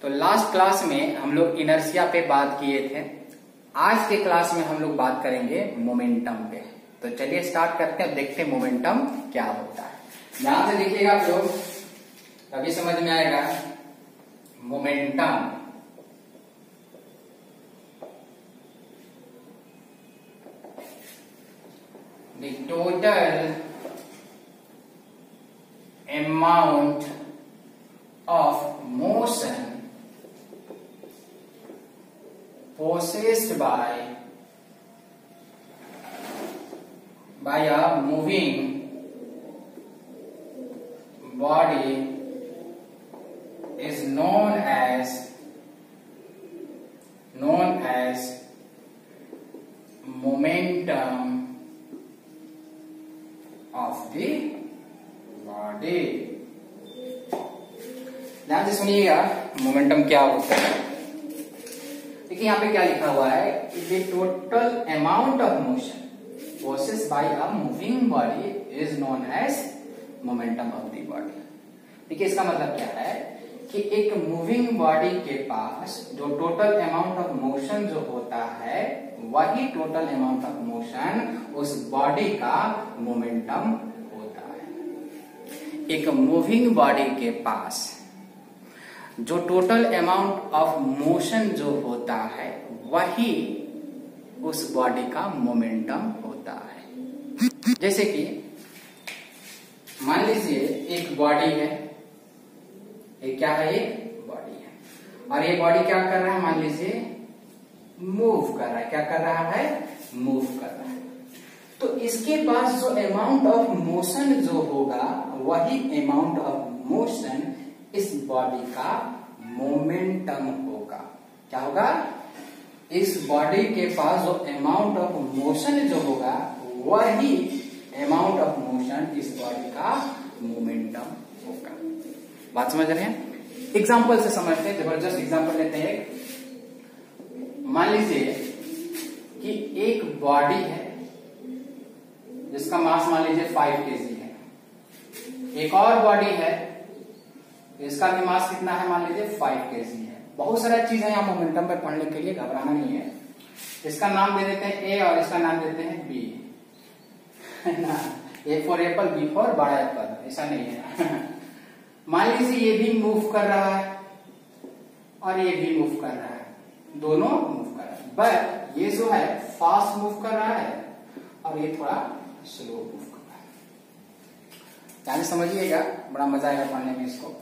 तो last class में हम लोग इनर्शिया पे बात किए थे। आज के क्लास में हम लोग बात करेंगे मोमेंटम पे। तो चलिए स्टार्ट करते हैं, देखते हैं मोमेंटम क्या होता है। ध्यान से देखिएगा आप लोग, अभी समझ में आएगा। Momentum the total amount of motion possessed by a moving body is known as momentum of the body। ध्यान से सुनिएगा मोमेंटम क्या होता है। देखिए यहाँ पे क्या लिखा हुआ है, the total amount of motion possessed by a moving body is known as momentum of the body. देखिए इसका मतलब क्या है कि एक मूविंग बॉडी के पास जो टोटल अमाउंट ऑफ मोशन जो होता है, वही टोटल अमाउंट ऑफ मोशन उस बॉडी का मोमेंटम होता है। एक मूविंग बॉडी के पास जो टोटल अमाउंट ऑफ मोशन जो होता है, वही उस बॉडी का मोमेंटम होता है। जैसे कि मान लीजिए एक बॉडी है, ये क्या है, एक बॉडी है, और ये बॉडी क्या कर रहा है, मान लीजिए मूव कर रहा है। क्या कर रहा है, मूव कर रहा है। तो इसके पास जो अमाउंट ऑफ मोशन जो होगा, वही अमाउंट ऑफ मोशन इस बॉडी का मोमेंटम होगा। क्या होगा, इस बॉडी के पास जो अमाउंट ऑफ मोशन जो होगा, वही अमाउंट ऑफ मोशन इस बॉडी का मोमेंटम होगा। बात समझ रहे हैं? एग्जाम्पल से समझते हैं, जबरदस्त एग्जाम्पल लेते हैं। मान लीजिए कि एक बॉडी है जिसका मास मान लीजिए 5 kg है। एक और बॉडी है इसका भी मास कितना है, मान लीजिए 5 kg है। बहुत सारा चीज है यहाँ मोमेंटम पे पढ़ने के लिए, घबराना नहीं है। इसका नाम दे देते हैं ए और इसका नाम देते हैं बी, है ना। A for apple, B for बड़ा एप्पल, ऐसा नहीं है। मान लीजिए ये भी मूव कर रहा है और ये भी मूव कर रहा है, दोनों मूव कर रहा है। बट ये जो है फास्ट मूव कर रहा है और ये थोड़ा स्लो मूव कर रहा है। यानी समझिएगा, बड़ा मजा आएगा पढ़ने में इसको।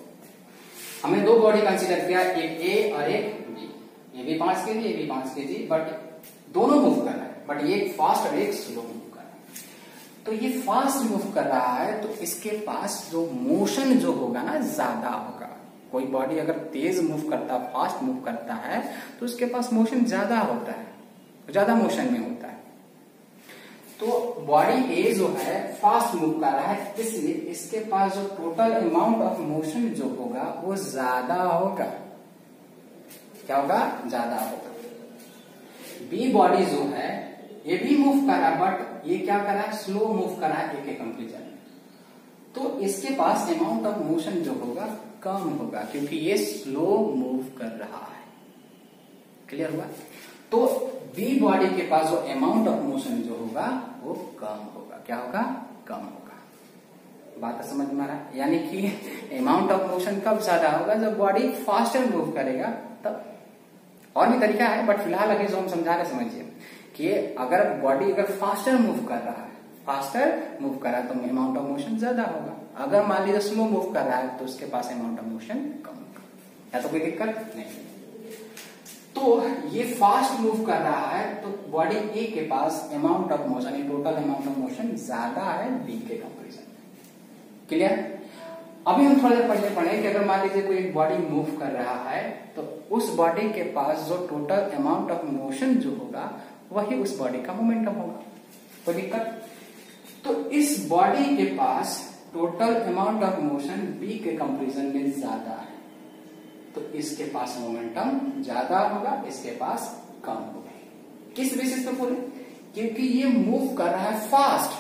हमने दो बॉडी कंसीडर किया, एक ए और एक बी। ये भी 5 kg, ये भी 5 kg, बट दोनों मूव कर रहा है, बट ये फास्ट और एक स्लो मूव कर रहा है। तो ये फास्ट मूव कर रहा है तो इसके पास जो मोशन जो होगा ना, ज्यादा होगा। कोई बॉडी अगर तेज मूव करता है, फास्ट मूव करता है, तो उसके पास मोशन ज्यादा होता है, ज्यादा मोशन में होता है। तो बॉडी ए जो है फास्ट मूव कर रहा है, इसलिए इसके पास जो टोटल अमाउंट ऑफ मोशन जो होगा वो ज्यादा होगा। क्या होगा, ज्यादा होगा। बी बॉडी जो है ये भी मूव कर रहा है, बट ये क्या कर रहा है, स्लो मूव कर रहा है एक कंपेरिजन में। तो इसके पास अमाउंट ऑफ मोशन जो होगा कम होगा, क्योंकि ये स्लो मूव कर रहा है। क्लियर हुआ? तो बी बॉडी के पास जो अमाउंट ऑफ मोशन जो होगा वो कम होगा। क्या होगा, कम होगा। बात समझ में आ रहा है? यानी कि अमाउंट ऑफ मोशन कब ज्यादा होगा, जब बॉडी फास्टर मूव करेगा तब। और भी तरीका है, बट फिलहाल अभी जो हम समझा रहे, समझिए कि अगर बॉडी अगर फास्टर मूव कर रहा है तो अमाउंट ऑफ मोशन ज्यादा होगा। अगर मान लीजिए स्लो मूव कर रहा है तो उसके पास अमाउंट ऑफ मोशन कम होगा। या तो कोई दिक्कत नहीं। तो ये फास्ट मूव कर रहा है तो बॉडी ए के पास amount of motion, total amount of motion ज्यादा है बी के कंपेरिजन में। क्लियर? अभी हम थोड़ा देर पहले पढ़े कि अगर मान लीजिए कोई एक बॉडी मूव कर रहा है तो उस बॉडी के पास जो टोटल अमाउंट ऑफ मोशन जो होगा, वही उस बॉडी का मोमेंटम होगा। कोई दिक्कत? तो इस बॉडी के पास total amount of motion B के कंपेरिजन में ज्यादा है, तो इसके पास मोमेंटम ज्यादा होगा, इसके पास कम होगा। किस बेसिस पे बोले? क्योंकि ये मूव कर रहा है फास्ट,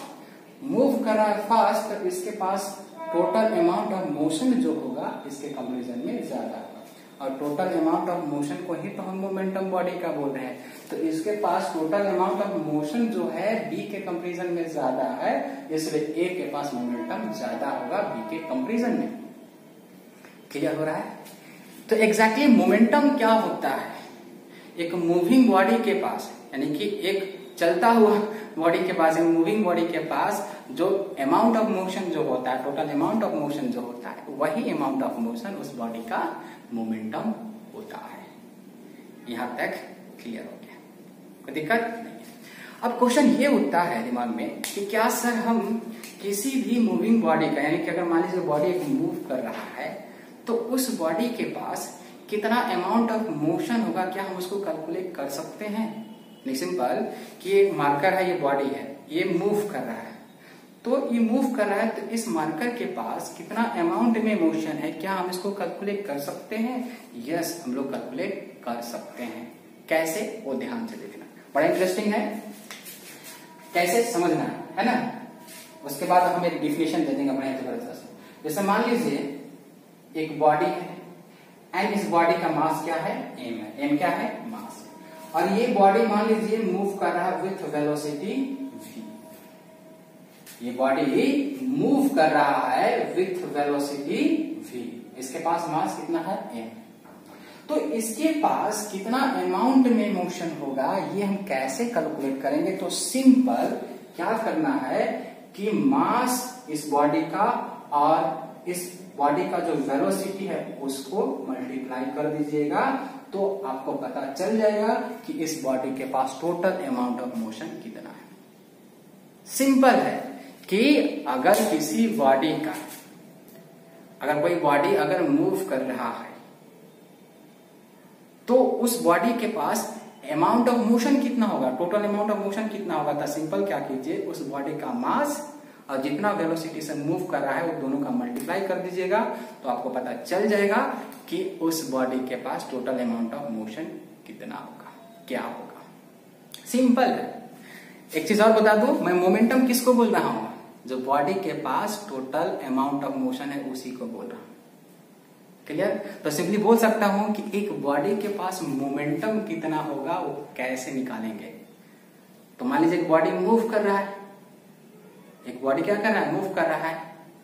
तो इसके पास टोटल अमाउंट ऑफ मोशन जो होगा इसके कंपेरिजन में ज्यादा होगा। और टोटल अमाउंट ऑफ मोशन को ही तो हम मोमेंटम बॉडी का बोल रहे हैं। तो इसके पास टोटल अमाउंट ऑफ मोशन जो है बी के कंपैरिजन में ज्यादा है, इसलिए ए के पास मोमेंटम ज्यादा होगा बी के कंपैरिजन में। क्लियर हो रहा है? तो एग्जैक्टली मोमेंटम क्या होता है? एक मूविंग बॉडी के पास, यानी कि एक चलता हुआ बॉडी के पास, एक मूविंग बॉडी के पास जो अमाउंट ऑफ मोशन जो होता है, टोटल अमाउंट ऑफ मोशन जो होता है, वही अमाउंट ऑफ मोशन उस बॉडी का मोमेंटम होता है। यहां तक क्लियर हो गया? कोई दिक्कत नहीं है। अब क्वेश्चन ये उठता है दिमाग में कि क्या सर हम किसी भी मूविंग बॉडी का, यानी कि अगर मान लीजिए बॉडी मूव कर रहा है तो उस बॉडी के पास कितना अमाउंट ऑफ मोशन होगा, क्या हम उसको कैलकुलेट कर सकते हैं? सिंपल कि एक मार्कर है, ये बॉडी है, ये मूव कर रहा है, तो ये मूव कर रहा है, तो इस मार्कर के पास कितना अमाउंट में मोशन है, क्या हम इसको कैलकुलेट कर सकते हैं? यस, हम लोग कैलकुलेट कर सकते हैं। कैसे? वो ध्यान से देखना, बड़ा इंटरेस्टिंग है, कैसे समझना है ना। उसके बाद हम एक डिफिनेशन दे देंगे अपने जबरदस्त। जैसे मान लीजिए एक बॉडी है एंड इस बॉडी का मास क्या है? एम है। एम क्या है? मास। और ये बॉडी मान लीजिए मूव कर रहा है विथ वेलोसिटी v। ये बॉडी मूव कर रहा है विथ वेलोसिटी v। इसके पास मास कितना है? m। तो इसके पास कितना अमाउंट में मोशन होगा, ये हम कैसे कैलकुलेट करेंगे? तो सिंपल क्या करना है कि मास इस बॉडी का और इस बॉडी का जो वेलोसिटी है उसको मल्टीप्लाई कर दीजिएगा, तो आपको पता चल जाएगा कि इस बॉडी के पास टोटल अमाउंट ऑफ मोशन कितना है। सिंपल है कि अगर किसी बॉडी का, अगर कोई बॉडी अगर मूव कर रहा है तो उस बॉडी के पास अमाउंट ऑफ मोशन कितना होगा, टोटल अमाउंट ऑफ मोशन कितना होगा। तो सिंपल क्या कीजिए, उस बॉडी का मास और जितना वेलोसिटी से मूव कर रहा है वो दोनों का मल्टीप्लाई कर दीजिएगा, तो आपको पता चल जाएगा कि उस बॉडी के पास टोटल अमाउंट ऑफ मोशन कितना होगा, क्या होगा। सिंपल है। एक चीज और बता दूं, मैं मोमेंटम किसको बोल रहा हूं? जो बॉडी के पास टोटल अमाउंट ऑफ मोशन है उसी को बोल रहा हूं। क्लियर? तो सिंपली बोल सकता हूं कि एक बॉडी के पास मोमेंटम कितना होगा वो कैसे निकालेंगे। तो मान लीजिए एक बॉडी मूव कर रहा है, एक बॉडी क्या कर रहा है? मूव कर रहा है।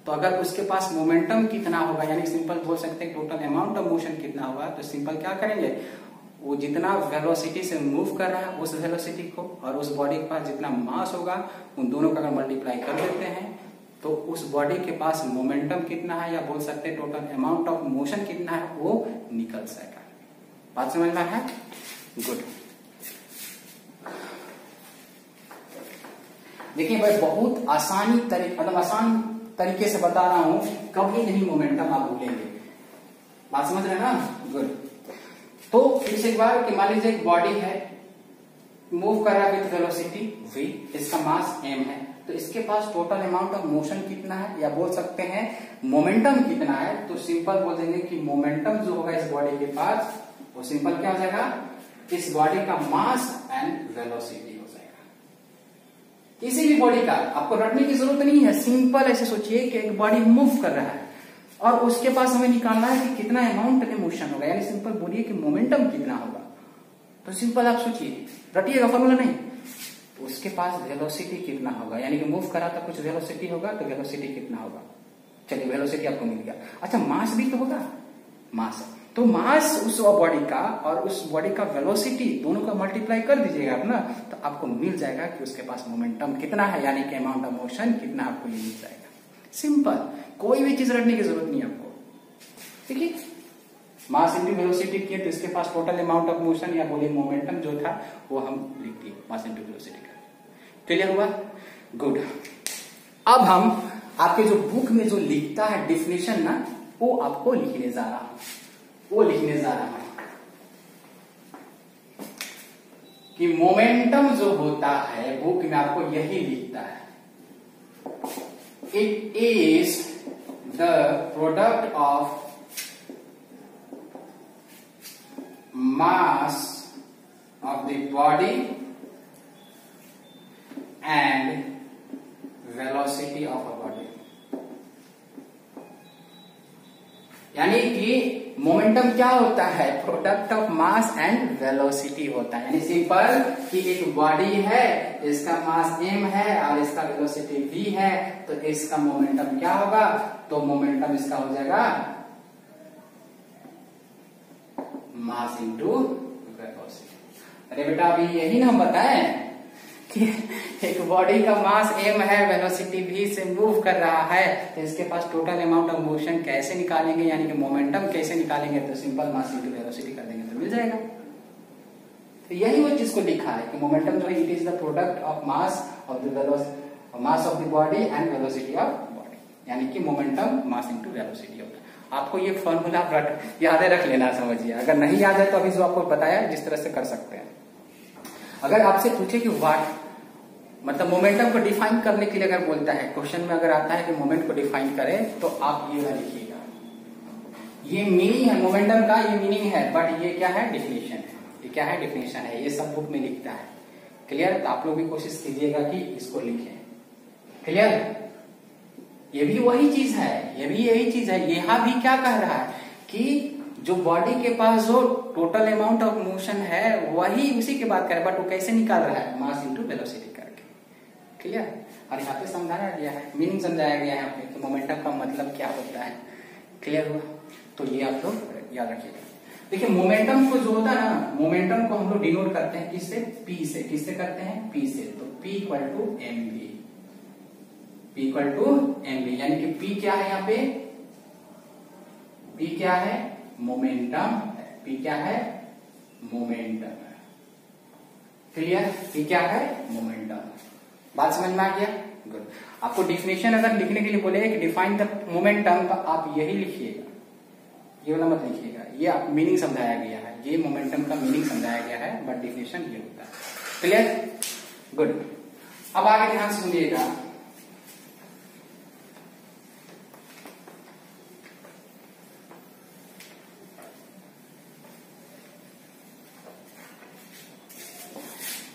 तो अगर उसके पास मोमेंटम कितना होगा, यानी सिंपल बोल सकते हैं टोटल अमाउंट ऑफ मोशन कितना होगा, तो सिंपल क्या करेंगे, वो जितना वेलोसिटी से मूव कर रहा है उस वेलोसिटी को और उस बॉडी के पास जितना मास होगा उन दोनों का अगर मल्टीप्लाई कर देते हैं तो उस बॉडी के पास मोमेंटम कितना है, या बोल सकते हैं टोटल अमाउंट ऑफ मोशन कितना है, वो निकल जाएगा। बात समझ में है? गुड। देखिए भाई, बहुत आसान तरीके से बता रहा हूं, कभी नहीं मोमेंटम आप भूलेंगे। बात समझ रहे हैं ना? गुड। तो फिर से एक बार कि मान लीजिए एक बॉडी है, मूव कर रहा है विथ वेलोसिटी v, इसका मास m है, तो इसके पास टोटल अमाउंट ऑफ मोशन कितना है, या बोल सकते हैं मोमेंटम कितना है। तो सिंपल बोल देंगे कि मोमेंटम जो होगा इस बॉडी के पास, वो सिंपल क्या हो जाएगा, इस बॉडी का मास एंड वेलोसिटी हो जाएगा। किसी भी बॉडी का आपको रटने की जरूरत नहीं है, सिंपल ऐसे सोचिए कि एक बॉडी मूव कर रहा है और उसके पास हमें निकालना है कि कितना अमाउंट में मोशन होगा, यानी सिंपल बोलिए कि मोमेंटम कितना होगा। तो सिंपल आप सोचिए, रटिएगा फॉर्मूला नहीं, तो उसके पास वेलोसिटी कितना होगा, यानी कि मूव करा तो कुछ वेलोसिटी होगा, तो वेलोसिटी कितना होगा। चलिए वेलोसिटी आपको मिल गया। अच्छा, मास भी तो होगा, मास। तो मास उस बॉडी का और उस बॉडी का वेलोसिटी दोनों का मल्टीप्लाई कर दीजिएगा आप ना, तो आपको मिल जाएगा कि उसके पास मोमेंटम कितना है, यानी कि अमाउंट ऑफ मोशन कितना, आपको ये मिल जाएगा। सिंपल, कोई भी चीज रटने की जरूरत नहीं है आपको। ठीक है, मास इंटू वेलोसिटी किए तो इसके पास टोटल अमाउंट ऑफ मोशन या बोलिए मोमेंटम जो था वो हम लिख दिए मास इंटू वेलोसिटी का। क्लियर हुआ? गुड। अब हम आपके जो बुक में जो लिखता है डिफिनेशन ना, वो आपको लिखने जा रहा हूं, कि मोमेंटम जो होता है बुक में आपको यही लिखता है, it is the product of mass of the body and velocity of a body. यानी कि मोमेंटम क्या होता है, product of mass and velocity होता है। यानी सिंपल कि एक बॉडी है, इसका मास m है और इसका वेलोसिटी v है, तो इसका मोमेंटम क्या होगा, तो मोमेंटम इसका हो जाएगा मास इंटू वेलोसिटी। अरे बेटा अभी यही ना हम बताएं कि एक बॉडी का मास m है, वेलोसिटी v से मूव कर रहा है, तो इसके पास टोटल अमाउंट ऑफ मोशन कैसे निकालेंगे, यानी कि मोमेंटम कैसे निकालेंगे, तो सिंपल मास इंटू वेलोसिटी कर देंगे तो मिल जाएगा। तो यही वो चीज को लिखा है कि मोमेंटम जो है it is the product of mass of the mass of the body and velocity of body, यानी कि मोमेंटम मास इंटू वेलोसिटी होता है। आपको ये फॉर्मूला याद रख लेना, समझिए। अगर नहीं याद है तो अभी जो आपको बताया जिस तरह से कर सकते हैं। अगर आपसे पूछे कि व्हाट मतलब मोमेंटम को डिफाइन करने के लिए अगर बोलता है, क्वेश्चन में अगर आता है कि मोमेंट को डिफाइन करें, तो आप ये लिखिएगा, ये मीनिंग है मोमेंटम का, ये मीनिंग है, बट ये क्या है, डेफिनेशन है। ये क्या है, डेफिनेशन है। ये सब बुक में लिखता है। क्लियर? तो आप लोग भी कोशिश कीजिएगा कि इसको लिखें। क्लियर? ये भी वही चीज है, ये भी यही चीज है। यहाँ भी क्या कह रहा है कि जो बॉडी के पास जो टोटल अमाउंट ऑफ मोशन है वही उसी की बात कर रहा है, बट वो कैसे निकाल रहा है, मास इंटू वेलोसिटी करके। क्लियर? और यहाँ पे समझाया गया है, मीनिंग समझाया गया है यहाँ पे कि मोमेंटम का मतलब क्या होता है। क्लियर हुआ? तो ये आप लोग याद रखिएगा। देखिए मोमेंटम को जो होता है ना, मोमेंटम को हम लोग डिनोट करते हैं किससे, पी से। किससे करते हैं, पी से। तो P equal to M V, P equal to M V, यानी कि P क्या है यहाँ पे, P क्या है, मोमेंटम। P क्या है, मोमेंटम। क्लियर? P क्या है, मोमेंटम। बात समझ में आ गया? गुड। आपको डिफिनेशन अगर लिखने के लिए बोले कि डिफाइन द मोमेंटम, तो आप यही लिखिएगा, ये वाला मत लिखिएगा। ये आप मीनिंग समझाया गया है, ये मोमेंटम का मीनिंग समझाया गया है, बट डिफिनेशन ये होता है। क्लियर? गुड। अब आगे ध्यान सुनिएगा।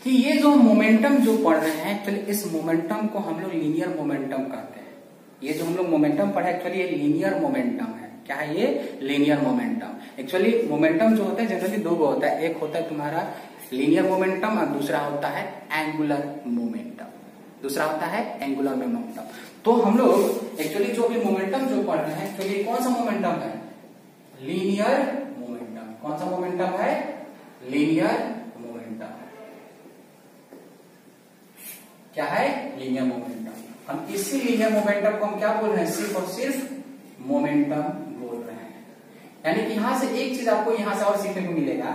कि ये जो मोमेंटम जो पढ़ रहे हैं, एक्चुअली इस मोमेंटम को हम लोग लीनियर मोमेंटम कहते हैं। ये जो हम लोग मोमेंटम पढ़े एक्चुअली ये लीनियर मोमेंटम है। क्या है ये, लीनियर मोमेंटम। एक्चुअली मोमेंटम जो होता है जनरली दो होता है, एक होता है तुम्हारा लीनियर मोमेंटम और दूसरा होता है एंगुलर मोमेंटम। दूसरा होता है एंगुलर मोमेंटम। तो हम लोग एक्चुअली जो भी मोमेंटम जो पढ़ रहे हैं, एक्चुअली कौन सा मोमेंटम है, लीनियर मोमेंटम। कौन सा मोमेंटम है, लीनियर मोमेंटम। क्या है, लीनियर मोमेंटम। हम इसी लीनियर मोमेंटम को हम क्या बोल रहे हैं, सिर्फ और सिर्फ मोमेंटम बोल रहे हैं। यानी कि यहां से एक चीज आपको यहां से और सीखने को मिलेगा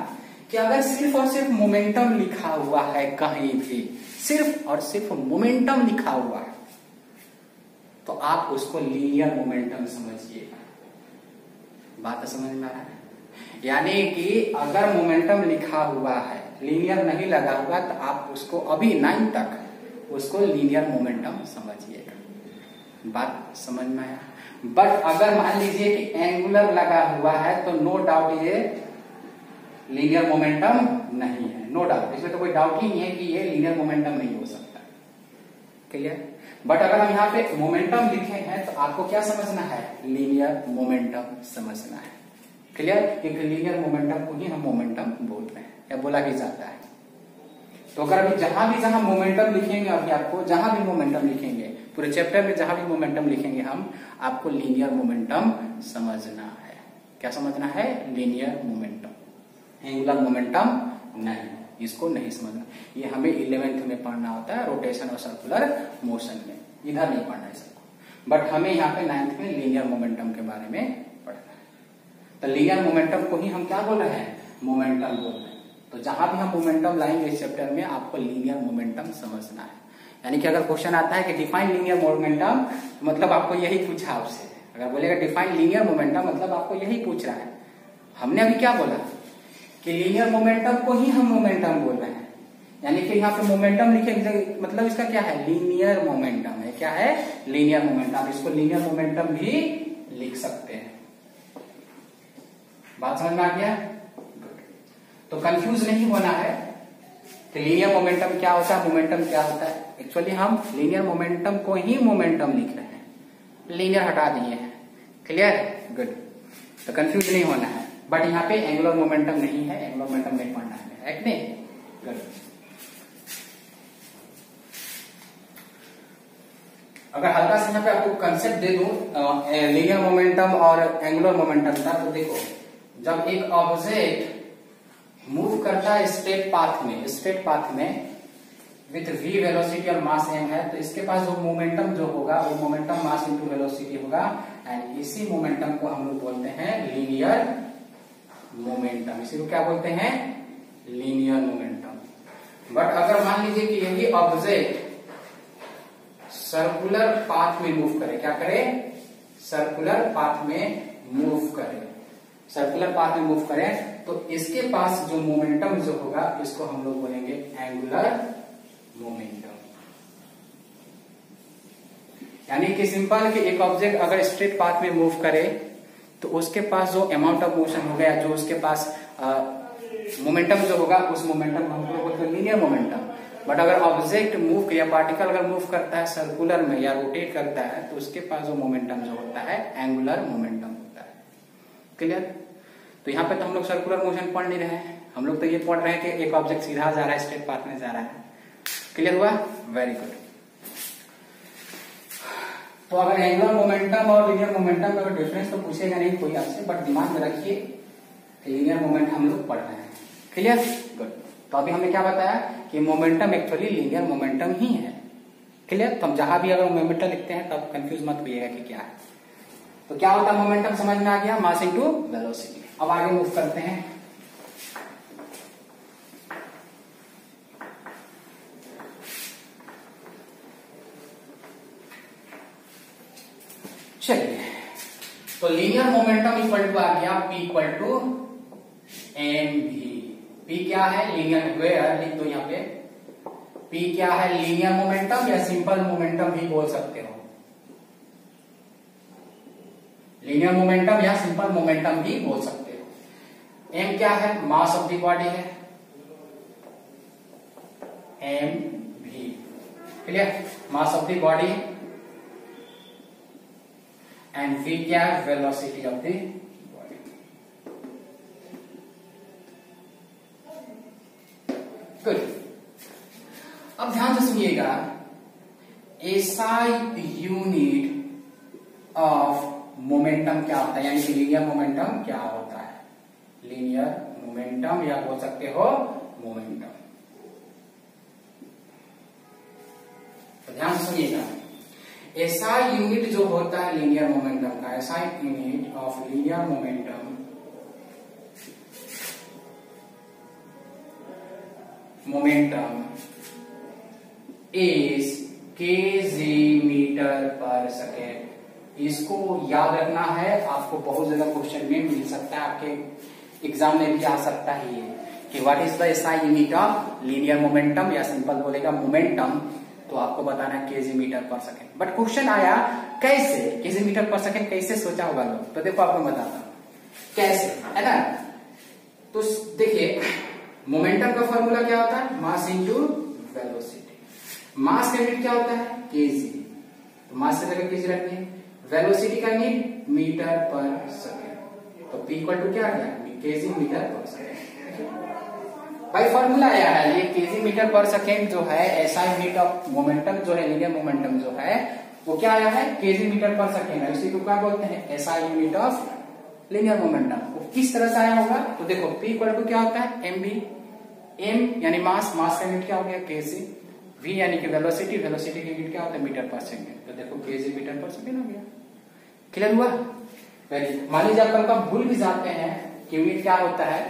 कि अगर सिर्फ और सिर्फ मोमेंटम लिखा हुआ है कहीं भी, सिर्फ और सिर्फ मोमेंटम लिखा हुआ है, तो आप उसको लीनियर मोमेंटम समझिएगा। बात समझ में आ रहा है? यानी कि अगर मोमेंटम लिखा हुआ है, लीनियर नहीं लगा हुआ, तो आप उसको अभी 9 तक उसको लीनियर मोमेंटम समझिएगा। बात समझ में आया? बट अगर मान लीजिए कि एंगुलर लगा हुआ है, तो नो डाउट ये लीनियर मोमेंटम नहीं है। नो डाउट, इसमें तो कोई डाउट ही नहीं है कि ये लीनियर मोमेंटम नहीं हो सकता। क्लियर? बट अगर हम यहाँ पे मोमेंटम लिखे हैं, तो आपको क्या समझना है, लीनियर मोमेंटम समझना है। क्लियर? क्योंकि लीनियर मोमेंटम को ही हम मोमेंटम बोल रहे हैं या बोला भी जाता है। तो अगर अभी जहां मोमेंटम लिखेंगे, अभी आपको जहां भी मोमेंटम लिखेंगे, पूरे चैप्टर में जहां भी मोमेंटम लिखेंगे हम, आपको लीनियर मोमेंटम समझना है। क्या समझना है, लीनियर मोमेंटम। एंगुलर मोमेंटम नहीं, इसको नहीं समझना। ये हमें 11th में पढ़ना होता है, रोटेशन और सर्कुलर मोशन में, इधर नहीं पढ़ना है सबको। बट हमें यहाँ पे 9th में लीनियर मोमेंटम के बारे में पढ़ना है। तो लीनियर मोमेंटम को ही हम क्या बोल रहे हैं, मोमेंटम बोल रहे हैं। तो जहां भी हम मोमेंटम लाएंगे इस चैप्टर में, आपको लीनियर मोमेंटम समझना है। यानी कि अगर क्वेश्चन आता है कि डिफाइन लीनियर मोमेंटम, मतलब आपको यही पूछा आपसे। अगर बोलेगा डिफाइन लीनियर मोमेंटम, मतलब आपको यही पूछ रहा है। हमने अभी क्या बोला कि लीनियर मोमेंटम को ही हम मोमेंटम बोल रहे हैं। यानी कि यहाँ पे मोमेंटम लिखेंगे, मतलब इसका क्या है, लीनियर मोमेंटम है। क्या है, लीनियर मोमेंटम। इसको लीनियर मोमेंटम भी लिख सकते हैं। बात समझ में आ गया? तो कंफ्यूज नहीं होना है कि लीनियर मोमेंटम क्या होता है, मोमेंटम क्या होता है। एक्चुअली हम लीनियर मोमेंटम को ही मोमेंटम लिख रहे हैं, लीनियर हटा दिए हैं। क्लियर? गुड। तो कंफ्यूज नहीं होना है। बट यहाँ पे एंगुलर मोमेंटम नहीं है, एंगुलर मोमेंटम नहीं पढ़ना है कि नहीं? गुड। अगर हल्का सा यहाँ पे आपको कंसेप्ट दे दूं लीनियर मोमेंटम और एंगुलर मोमेंटम का, तो देखो जब एक ऑब्जेक्ट मूव करता है स्ट्रेट पाथ में विथ v वेलोसिटी और मास m है, तो इसके पास जो मोमेंटम जो होगा वो मोमेंटम मास इनटू वेलोसिटी होगा, एंड इसी मोमेंटम को हम लोग बोलते हैं लीनियर मोमेंटम। इसी को क्या बोलते हैं? Linear momentum. बट अगर मान लीजिए कि यही ऑब्जेक्ट सर्कुलर पाथ में मूव करे, क्या करे? सर्कुलर पाथ में मूव करे, सर्कुलर पाथ में मूव करे, तो इसके पास जो मोमेंटम जो होगा इसको हम लोग बोलेंगे एंगुलर मोमेंटम। यानी कि सिंपल कि एक ऑब्जेक्ट अगर स्ट्रेट पाथ में मूव करे तो उसके पास जो अमाउंट ऑफ मोशन हो गया, जो उसके पास मोमेंटम जो होगा, उस मोमेंटम हम लोग बोलते हैं लीनियर मोमेंटम। बट अगर ऑब्जेक्ट मूव या पार्टिकल अगर मूव करता है सर्कुलर में या रोटेट करता है, तो उसके पास जो मोमेंटम जो होता है एंगुलर मोमेंटम होता है। क्लियर? तो यहाँ पे तो हम लोग सर्कुलर मोशन पढ़ नहीं रहे हैं, हम लोग तो ये पढ़ रहे हैं कि एक ऑब्जेक्ट सीधा जा रहा है, स्ट्रेट पाथ में जा रहा है। क्लियर हुआ? Very good. तो अगर एंगुलर मोमेंटम और लीनियर मोमेंटम का डिफरेंस तो पूछेगा नहीं कोई आपसे, बट दिमाग में रखिए लीनियर मोमेंटम हम लोग पढ़ रहे हैं। क्लियर? गुड। तो अभी हमने क्या बताया कि मोमेंटम एक्चुअली लीनियर मोमेंटम ही है। क्लियर? तो हम जहां भी अगर मोमेंटम लिखते हैं तब कंफ्यूज मत होइएगा कि क्या है। तो क्या होता है मोमेंटम? समझ में आ गया, मास इनटू वेलोसिटी। अब आगे मूव करते हैं। चलिए, तो लीनियर मोमेंटम इक्वल टू आ गया P equal to mv। P क्या है? लीनियर, वेयर लिख दो यहाँ पे। P क्या है? लीनियर मोमेंटम या सिंपल मोमेंटम भी बोल सकते हो, लीनियर मोमेंटम या सिंपल मोमेंटम भी बोल सकते हो। m क्या है? मास ऑफ द बॉडी है, mv। Clear? Mass of the body, and v क्या है? Velocity of the body. Good. अब ध्यान से सुनिएगा, SI यूनिट ऑफ मोमेंटम क्या होता है, यानी कि लीनियर मोमेंटम क्या होता है? लीनियर मोमेंटम या बोल सकते हो मोमेंटम। तो ध्यान से सुनिएगा, SI यूनिट जो होता है लीनियर मोमेंटम का, SI unit of linear momentum is kg metre per second. इसको याद रखना है, आपको बहुत ज्यादा क्वेश्चन में मिल सकता है, आपके एग्जाम में भी आ सकता है ये कि what is the SI unit of linear momentum, या सिंपल बोलेगा मोमेंटम, तो आपको बताना है kg metre per second. But question आया कैसे, kg मीटर पर सेकेंड कैसे सोचा होगा लोग, तो देखो आपको बताता हूं कैसे, है ना। तो देखिए, मोमेंटम का फॉर्मूला क्या होता है? Mass into velocity. मास का यूनिट क्या होता है? kg, तो मास से जगह kg रखनी है। वेलोसिटी का यूनिट मीटर पर सेकेंड, तो P इक्वल टू क्या आ गया? kg metre per second. भाई फॉर्मूला आया है ये, kg मीटर पर सेकेंड जो है SI यूनिट ऑफ मोमेंटम जो है, लीनियर मोमेंटम जो है वो क्या आया है? kg मीटर पर सेकेंड है। इसी को क्या बोलते हैं? SI unit of linear momentum. वो किस तरह से आया होगा? तो देखो P इक्वल टू क्या होता है? mv। m यानी मास, मास का यूनिट क्या हो गया? kg। v यानी कि वेलोसिटी, वेलोसिटी का यूनिट क्या होता है? Metre per second. तो देखो kg मीटर पर सेकेंड हो गया। क्लियर हुआ? मान लीजिए आप कभी भूल भी जाते हैं कि यूनिट क्या होता है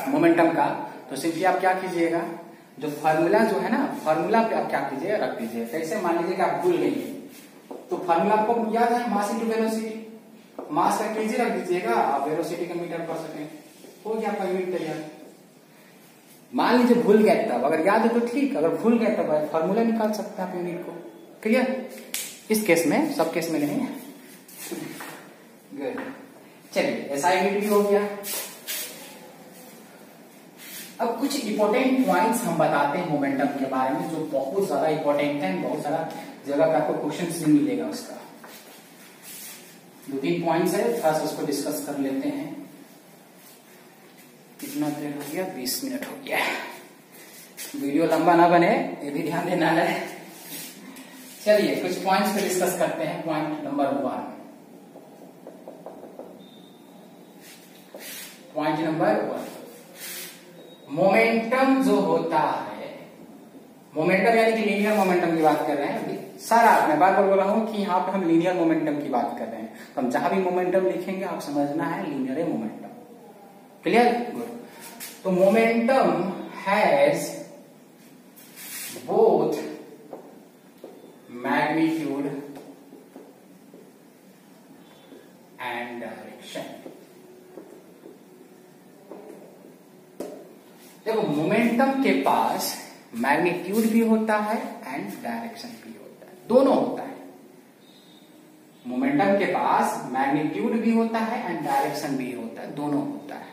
मोमेंटम का, तो सिंपली आप क्या कीजिएगा, जो फॉर्मूला जो है ना, फॉर्मूला पे आप क्या कीजिए? रख दीजिए। कैसे? मान लीजिए कि आप भूल गए तो फॉर्मूला आपको याद है, मास इनटू वेलोसिटी। मास का kg रख दीजिएगा और वेलोसिटी का मीटर पर सेकेंड, हो गया आपका यूनिट तैयार। मान लीजिए भूल गए तब, अगर याद है तो ठीक, अगर भूल गए तब फॉर्मूला निकाल सकते हैं आप यूनिट को। क्लियर? इस केस में, सब केस में नहीं। गुड। चलिए, SI यूनिट भी हो गया। अब कुछ इंपॉर्टेंट पॉइंट्स हम बताते हैं मोमेंटम के बारे में, जो बहुत ज्यादा इंपॉर्टेंट है, बहुत सारा जगह पे आपको क्वेश्चन भी मिलेगा उसका। 2-3 पॉइंट्स है, थोड़ा सा उसको डिस्कस कर लेते हैं। कितना देर हो गया? 20 मिनट हो गया। वीडियो लंबा ना बने ये भी ध्यान देना है। चलिए कुछ पॉइंट्स पे डिस्कस करते हैं। Point number 1, point number 1, momentum जो होता है, मोमेंटम यानी कि लीनियर मोमेंटम की बात कर रहे हैं। सारा मैं बार बार बोल रहा हूं कि यहाँ पे हम लीनियर मोमेंटम की बात कर रहे हैं, तो हम जहां भी मोमेंटम लिखेंगे आप समझना है लीनियर मोमेंटम। क्लियर? गुड। तो momentum has both magnitude and direction. देखो मोमेंटम के पास मैग्नीट्यूड भी होता है एंड डायरेक्शन भी होता है, दोनों होता है। मोमेंटम के पास मैग्नीट्यूड भी होता है एंड डायरेक्शन भी होता है, दोनों होता है।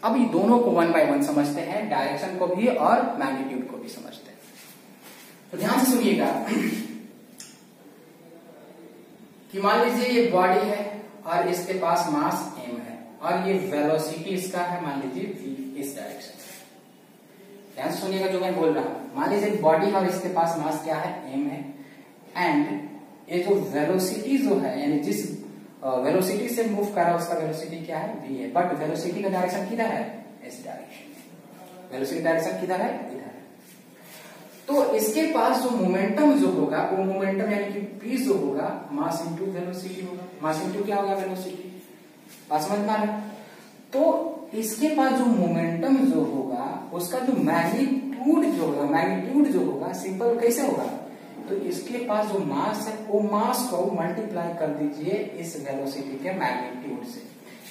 अब ये दोनों को 1 बाय 1 समझते हैं, डायरेक्शन को भी और मैग्नीट्यूड को भी समझते हैं। तो ध्यान से सुनिएगा कि मान लीजिए ये बॉडी है और इसके पास मास m है और ये वेलोसिटी इसका है मान लीजिए v इस डायरेक्शन से। ध्यान से सुनिएगा जो मैं बोल रहा हूं। मान लीजिए बॉडी और इसके पास मास क्या है? m है। एंड ये जो वेलोसिटी जो है यानी जिस वेलोसिटी से मूव कर रहा है उसका वेलोसिटी क्या है? v है। बट वेलोसिटी का डायरेक्शन किधर है? इस डायरेक्शन। वेलोसिटी डायरेक्शन किधर है? इधर है। तो इसके पास जो मोमेंटम जो होगा वो मोमेंटम यानी कि p जो होगा मास इंटू वेलोसिटी होगा। मास इंटू क्या होगा? वेलोसिटी। बात समझ में आ रहा है? तो इसके पास जो मोमेंटम जो होगा उसका जो मैग्नीट्यूड जो होगा सिंपल कैसे होगा? तो इसके पास जो मास है वो मास को मल्टीप्लाई कर दीजिए इस वेलोसिटी के मैग्नीट्यूड से,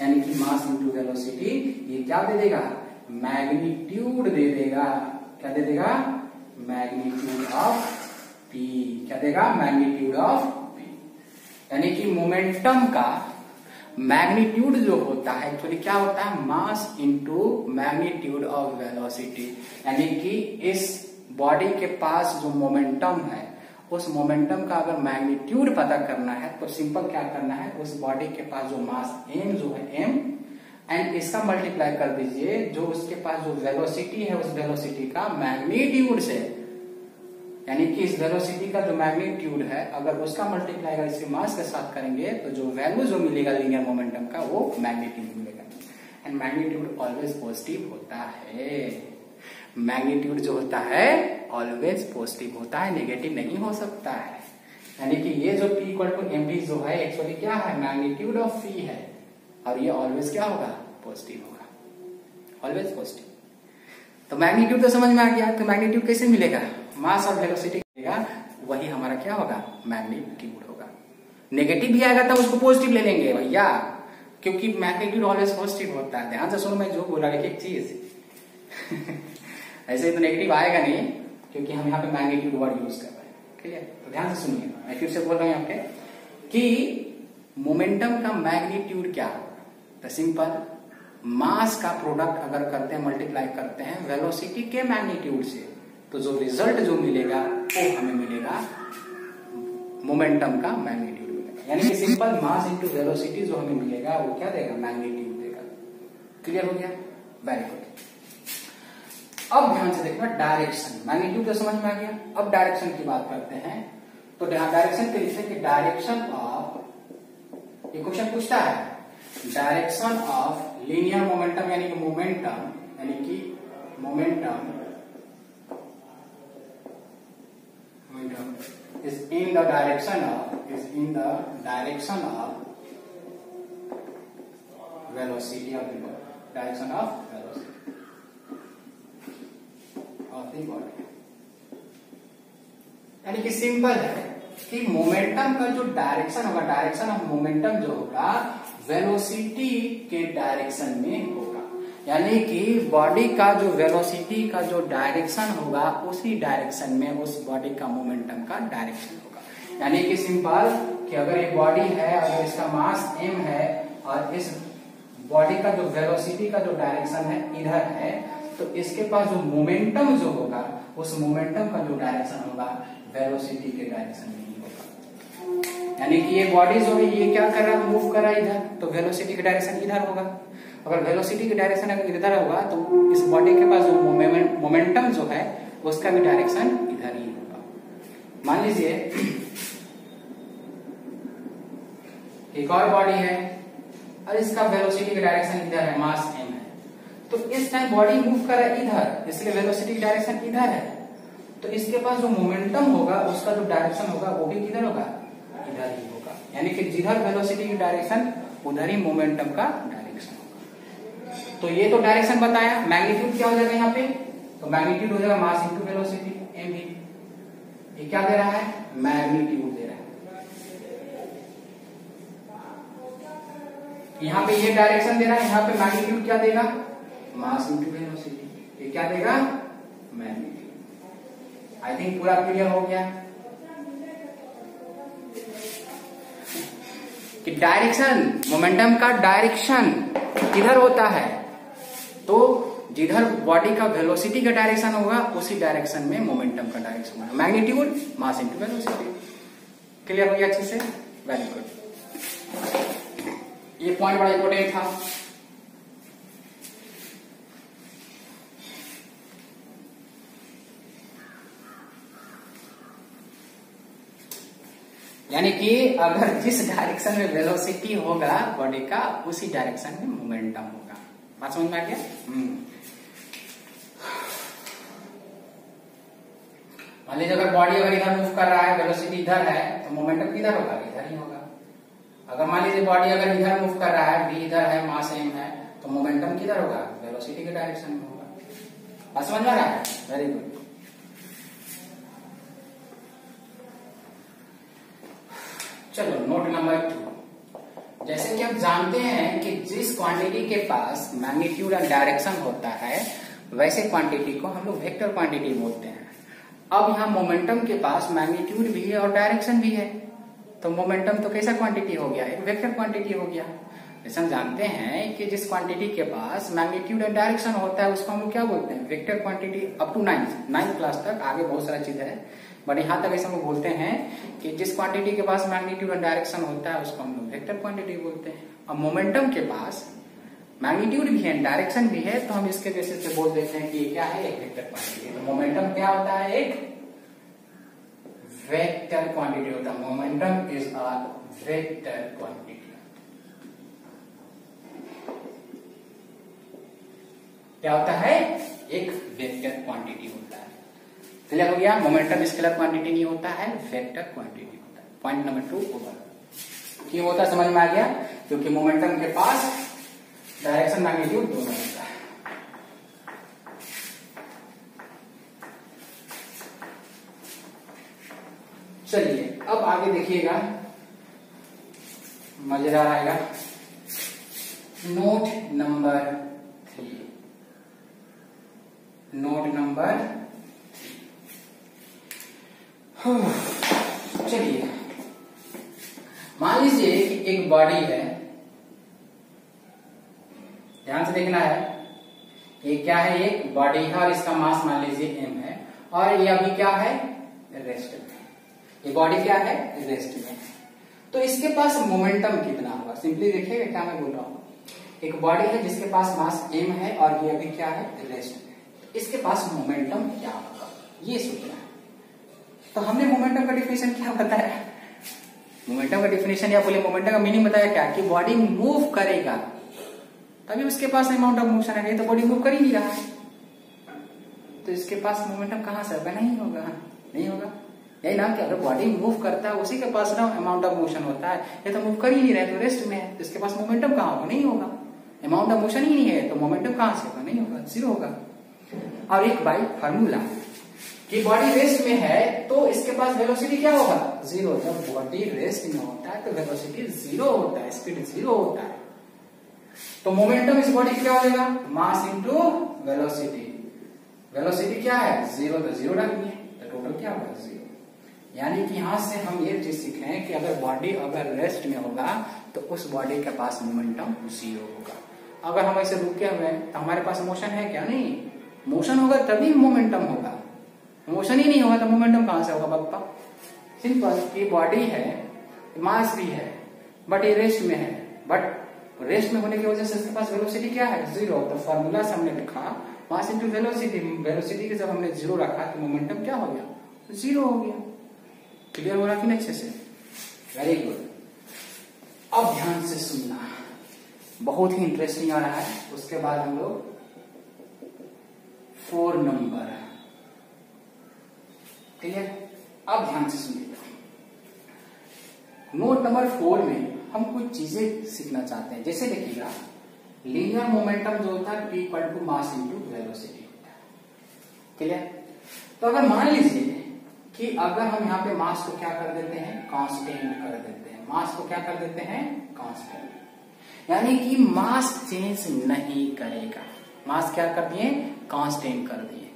यानी कि मास इंटू वेलोसिटी ये क्या दे देगा? मैग्नीट्यूड दे देगा। क्या दे देगा? Magnitude of p। क्या देगा? Magnitude of p। यानी कि मोमेंटम का मैग्नीट्यूड जो होता है एक्चुअली क्या होता है? Mass into magnitude of velocity. यानी कि इस बॉडी के पास जो मोमेंटम है उस मोमेंटम का अगर मैग्नीट्यूड पता करना है तो सिंपल क्या करना है? उस बॉडी के पास जो मास m जो है m एंड इसका मल्टीप्लाई कर दीजिए जो उसके पास जो वेलोसिटी है उस वेलोसिटी का मैग्नीट्यूड से। यानी कि इस वेलोसिटी का जो मैग्नीट्यूड है अगर उसका मल्टीप्लाई अगर इसके मास के साथ करेंगे तो जो वैल्यू जो मिलेगा लीनियर मोमेंटम का वो मैग्नीट्यूड मिलेगा। एंड मैग्नीट्यूड ऑलवेज पॉजिटिव होता है। मैग्नीट्यूड जो होता है ऑलवेज पॉजिटिव होता है, नेगेटिव नहीं हो सकता है। यानी कि ये जो p इक्वल टू mv जो है एक्चुअली क्या है? मैग्नीट्यूड ऑफ p है और ये ऑलवेज क्या होगा? पॉजिटिव होगा, ऑलवेज पॉजिटिव। तो मैग्नीट्यूड तो समझ में आ गया। तो मैग्नीट्यूड कैसे मिलेगा? मास और वेलोसिटी मिलेगा, वही हमारा क्या होगा? मैग्नीट्यूड होगा। नेगेटिव भी आएगा तो उसको पॉजिटिव ले लेंगे भैया, क्योंकि मैग्नीट्यूड ऑलवेज पॉजिटिव होता है। ध्यान से सुनो मैं जो बोला एक चीज ऐसे तो नेगेटिव आएगा नहीं क्योंकि हम यहाँ पे मैग्नीट्यूड वर्ड यूज कर रहे हैं। क्लियर? तो ध्यान से सुनिए, मैं फिर से बोल रहा हूँ यहाँ पे कि मोमेंटम का मैग्नीट्यूड क्या होगा? तो सिंपल मास का प्रोडक्ट अगर करते हैं मल्टीप्लाई करते हैं वेलोसिटी के मैग्नीट्यूड से तो जो रिजल्ट जो मिलेगा वो हमें मिलेगा मोमेंटम का मैग्नीट्यूड मिलेगा। यानी कि सिंपल मास इंटू वेलोसिटी जो हमें मिलेगा वो क्या देगा? मैग्नीट्यूड देगा। क्लियर हो गया? Very good. अब ध्यान से देखना डायरेक्शन। मैग्नीट्यूड तो समझ में आ गया। अब डायरेक्शन की बात करते हैं। तो डायरेक्शन के लिए कि डायरेक्शन ऑफ, ये क्वेश्चन पूछता है डायरेक्शन ऑफ लीनियर मोमेंटम यानी कि momentum is in the direction of velocity of the body, direction of velocity of the body। यानी कि सिंपल है कि मोमेंटम का जो डायरेक्शन होगा, डायरेक्शन ऑफ मोमेंटम जो होगा वेलोसिटी के डायरेक्शन में होगा। यानी कि बॉडी का जो वेलोसिटी का जो डायरेक्शन होगा उसी डायरेक्शन में उस बॉडी का मोमेंटम का डायरेक्शन होगा। यानी कि सिंपल कि अगर एक बॉडी है, अगर इसका मास m है और इस बॉडी का जो वेलोसिटी का जो डायरेक्शन है इधर है, तो इसके पास जो मोमेंटम जो होगा उस मोमेंटम का जो डायरेक्शन होगा वेलोसिटी के डायरेक्शन में ही होगा। यानी कि ये बॉडी जो है ये क्या कर रहा है, मूव कर रहा है इधर, तो वेलोसिटी की डायरेक्शन इधर होगा। अगर वेलोसिटी की डायरेक्शन अगर इधर होगा तो इस बॉडी के पास जो मोमेंटम जो है उसका भी डायरेक्शन इधर ही होगा। मान लीजिए एक और बॉडी है और इसका वेलोसिटी की डायरेक्शन इधर है, मास m है, तो इस टाइम बॉडी मूव कर रहा है इधर, इसलिए वेलोसिटी की डायरेक्शन इधर है, तो इसके पास जो मोमेंटम होगा उसका जो डायरेक्शन होगा वो भी किधर होगा, इधर ही होगा। यानी कि जिधर वेलोसिटी की डायरेक्शन उधर ही मोमेंटम का डायरेक्शन होगा। तो ये तो डायरेक्शन बताया, मैग्नीट्यूड क्या हो जाएगा यहाँ पे, तो मैग्नीट्यूड हो जाएगा मास इंटू वेलोसिटी m भी। ये क्या दे रहा है, मैग्नीट्यूड दे रहा है। यहाँ पे ये डायरेक्शन दे रहा है, यहाँ पे मैग्नीट्यूड क्या देगा, मास इंटू वेलोसिटी। ये क्या देगा, मैग्नीट्यूड। आई थिंक पूरा क्लियर हो गया कि डायरेक्शन, मोमेंटम का डायरेक्शन किधर होता है, तो जिधर बॉडी का वेलोसिटी का डायरेक्शन होगा उसी डायरेक्शन में मोमेंटम का डायरेक्शन होगा। मैग्नीट्यूड मास इंटू वेलोसिटी। क्लियर हो गया अच्छे से, वेरी गुड। ये पॉइंट बड़ा इंपॉर्टेंट था। यानी कि अगर जिस डायरेक्शन में वेलोसिटी होगा बॉडी का उसी डायरेक्शन में मोमेंटम होगा। बात समझ में आ गया। मान लीजिए अगर बॉडी अगर इधर मूव कर रहा है, वेलोसिटी इधर है, तो मोमेंटम किधर होगा, इधर ही होगा। अगर मान लीजिए बॉडी अगर इधर मूव कर रहा है, v इधर है, मास m है, तो मोमेंटम किधर होगा, वेलोसिटी के डायरेक्शन में होगा। बात समझ में आ रहा है, वेरी गुड। चलो नोट नंबर 2। जैसे कि हम जानते हैं कि जिस क्वांटिटी के पास मैग्नीट्यूड और डायरेक्शन होता है वैसे क्वांटिटी को हम लोग वेक्टर क्वांटिटी बोलते हैं। अब यहाँ मोमेंटम के पास मैग्नीट्यूड भी है और डायरेक्शन भी है, तो मोमेंटम तो कैसा क्वांटिटी हो गया, एक वेक्टर क्वांटिटी हो गया। जैसे हम जानते हैं कि जिस क्वांटिटी के पास मैग्नीट्यूड एंड डायरेक्शन होता है उसको हम लोग क्या बोलते हैं, vector quantity. Up to 9th class तक, आगे बहुत सारा चीज है, बट यहाँ तक ऐसा हम लोग बोलते हैं कि जिस क्वांटिटी के पास मैग्नीट्यूड एंड डायरेक्शन होता है उसको हम लोग वेक्टर क्वांटिटी बोलते हैं। अब मोमेंटम के पास मैग्नीट्यूड भी है, डायरेक्शन भी है, तो हम इसके बेसिस पे बोल देते हैं कि ये क्या है, एक वेक्टर क्वांटिटी। तो मोमेंटम क्या होता है, एक वेक्टर क्वांटिटी होता है। Momentum is a vector quantity. क्या होता है, एक वेक्टर क्वांटिटी होता है। क्लियर हो गया, मोमेंटम स्केलर क्वांटिटी नहीं होता है, वेक्टर क्वांटिटी होता है। Point number 2 over. क्यों होता है समझ में आ गया, क्योंकि मोमेंटम के पास डायरेक्शन मैग्नीट्यूड दोनों होता है। चलिए अब आगे देखिएगा, मजेदार आएगा। Note number 3। Note number 3। चलिए मान लीजिए कि एक बॉडी है, ध्यान से देखना है, ये क्या है, एक बॉडी है और इसका मास मान लीजिए m है, और ये अभी क्या है, रेस्ट में। ये बॉडी क्या है, रेस्ट में। तो इसके पास मोमेंटम कितना होगा, सिंपली देखिएगा क्या मैं बोल रहा हूँ। एक बॉडी है जिसके पास मास m है और ये अभी क्या है, रेस्ट में। इसके पास मोमेंटम क्या होगा, ये सोचना है। तो हमने मोमेंटम का डिफिनेशन क्या बताया, मोमेंटम का डिफिनेशन या बोले मोमेंटम का मीनिंग बताया क्या, कि बॉडी मूव करेगा तभी उसके पास अमाउंट ऑफ मोशन है, तो बॉडी मूव कर ही नहीं रहा है, तो इसके पास मोमेंटम कहां से होगा, नहीं होगा, नहीं होगा। यही ना कि अगर बॉडी मूव करता है उसी के पास ना अमाउंट ऑफ मोशन होता है, ये तो मूव कर ही नहीं रहे, तो रेस्ट में है, तो इसके पास मोमेंटम कहाँ होगा, नहीं होगा। अमाउंट ऑफ मोशन ही नहीं है तो मोमेंटम कहां से होगा, नहीं होगा, जीरो होगा। और एक बाई फार्मूला कि बॉडी रेस्ट में है तो इसके पास वेलोसिटी क्या होगा, जीरो। जब बॉडी रेस्ट में होता है तो वेलोसिटी जीरो होता है, स्पीड जीरो होता है। तो मोमेंटम इस बॉडी क्या हो जाएगा, मास इंटू वेलोसिटी। वेलोसिटी क्या है, जीरो, तो जीरो रखनी है, तो टोटल क्या होगा, जीरो। यानी कि यहां से हम ये चीज सीखे हैं कि अगर बॉडी अगर रेस्ट में होगा तो उस बॉडी के पास मोमेंटम जीरो होगा। अगर हम ऐसे रुके हुए हैं तो हमारे पास मोशन है क्या, नहीं। मोशन होगा तभी मोमेंटम होगा, मोशन ही नहीं होगा तो मोमेंटम कहां से होगा पप्पा। सिंपल, ये बॉडी है मास भी है, बट ये रेस्ट में है, बट रेस्ट में होने की वजह से इसके पास वेलोसिटी क्या है, जीरो। तो फॉर्मूला से हमने लिखा मास इंटू वेलोसिटी, वेलोसिटी के जब हमने जीरो रखा तो मोमेंटम क्या हो गया, जीरो हो गया। क्लियर हो रहा कि नहीं अच्छे से? Very good. अब ध्यान से सुनना, बहुत ही इंटरेस्टिंग आ रहा है। उसके बाद हम लोग 4 नंबर, क्लियर? अब ध्यान से सुनिएगा, नोट नंबर 4 में हम कुछ चीजें सीखना चाहते हैं। जैसे देखिएगा, लीनियर मोमेंटम जो होता है P equal to mass into velocity होता है, क्लियर? तो अगर मान लीजिए कि अगर हम यहाँ पे मास को क्या कर देते हैं, कांस्टेंट कर देते हैं, मास को क्या कर देते हैं, कांस्टेंट, यानी कि मास चेंज नहीं करेगा। मास क्या कर दिए, कांस्टेंट कर दिए।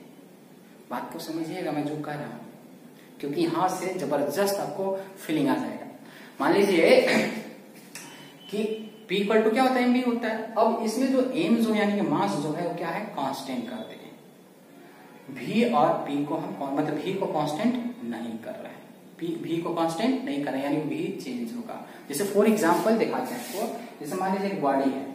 बात को समझिएगा मैं जो कह रहा हूं, क्योंकि यहां से जबरदस्त आपको फीलिंग आ जाएगा। मान लीजिए कि P इक्वल टू क्या होता है, mv होता है। अब इसमें जो m जो यानी कि मास जो है वो क्या है, कांस्टेंट कर देंगे। v और p को हम मतलब v को कांस्टेंट नहीं कर रहे हैं, v को कांस्टेंट नहीं कर रहे हैं, यानी v चेंज होगा। जैसे फॉर एग्जांपल दिखाते हैं आपको, जैसे मान लीजिए एक बॉडी है,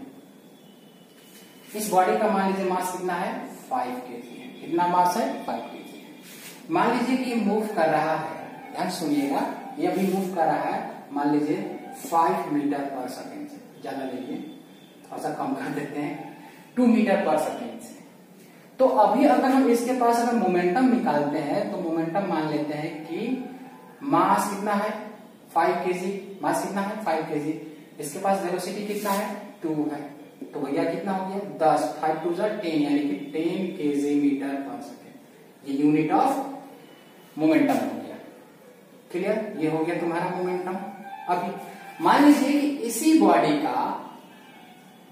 इस बॉडी का मान लीजिए मास कितना है, 5 kg है। कितना मास है, 5 kg है। मान लीजिए कि ये मूव कर रहा है, ध्यान सुनिएगा, ये अभी मूव कर रहा है, मान लीजिए 5 मीटर पर सेकेंड से, ज्यादा लीजिए, थोड़ा सा कम कर देते हैं, 2 मीटर पर सेकेंड से। तो अभी अगर हम इसके पास अगर मोमेंटम निकालते हैं तो मोमेंटम मान लेते हैं कि मास कितना है, 5 kg, मास कितना है, 5 kg। इसके पास वेलोसिटी कितना है, 2 है। तो भैया कितना हो गया, 10, 5 2 10, यानी कि 10 kg मीटर पर सेकेंड। ये यूनिट ऑफ मोमेंटम हो गया, क्लियर? ये हो गया तुम्हारा मोमेंटम। अभी मान लीजिए कि इसी बॉडी का,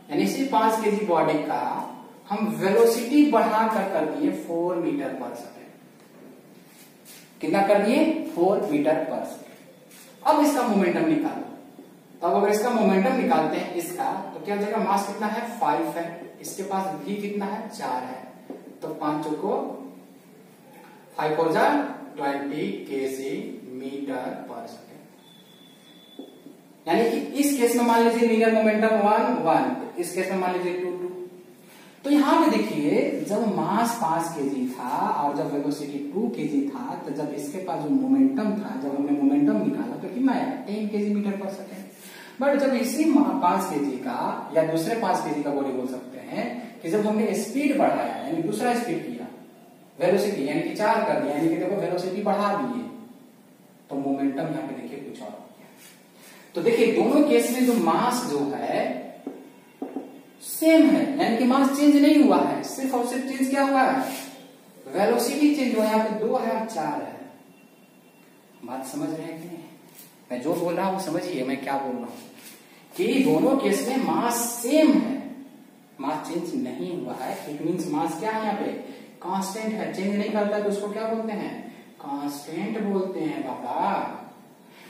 यानी इसी 5 kg बॉडी का हम वेलोसिटी बढ़ाकर कर दिए 4 मीटर पर सेकेंड। कितना कर दिए, 4 मीटर पर सेकेंड। अब इसका मोमेंटम निकालो। तो अब अगर इसका मोमेंटम निकालते हैं इसका, तो क्या हो जाएगा, मास कितना है, 5 है, इसके पास v कितना है, 4 है। तो 5 को 5 को 20 kg मीटर पर सेकेंड। यानी कि इस केस में मान लीजिए लीनियर मोमेंटम 1, इस केस में मान लीजिए 2। तो यहां पे देखिए, जब मास 5 kg था और जब वेलोसिटी 2 kg था, तो जब इसके पास जो मोमेंटम था, जब हमने मोमेंटम निकाला तो कितना आया, 10 kg metre per second. But जब इसी 5 kg का या दूसरे 5 kg का बॉडी बोल सकते हैं कि जब हमने स्पीड बढ़ाया, यानी दूसरा स्पीड किया, वेलोसिटी यानी कि 4 कर दिया, यानी कि देखो वेलोसिटी बढ़ा दिए, तो मोमेंटम यहाँ पे देखिए कुछ और हो गया। तो देखिए दोनों केस में जो मास जो है सेम है, यानी कि मास चेंज नहीं हुआ है, सिर्फ और सिर्फ चेंज क्या हुआ है, वेलोसिटी चेंज हुआ। यहाँ पे 2 है और 4 है। बात समझ रहे हैं कि नहीं? मैं जो बोल रहा हूं वो समझिए मैं क्या बोल रहा हूं, कि दोनों केस में मास सेम है, मास चेंज नहीं हुआ है। इट मीन्स मास क्या है, यहाँ पे कांस्टेंट है, चेंज नहीं करता है, तो उसको क्या बोलते हैं, कांस्टेंट बोलते हैं बाबा।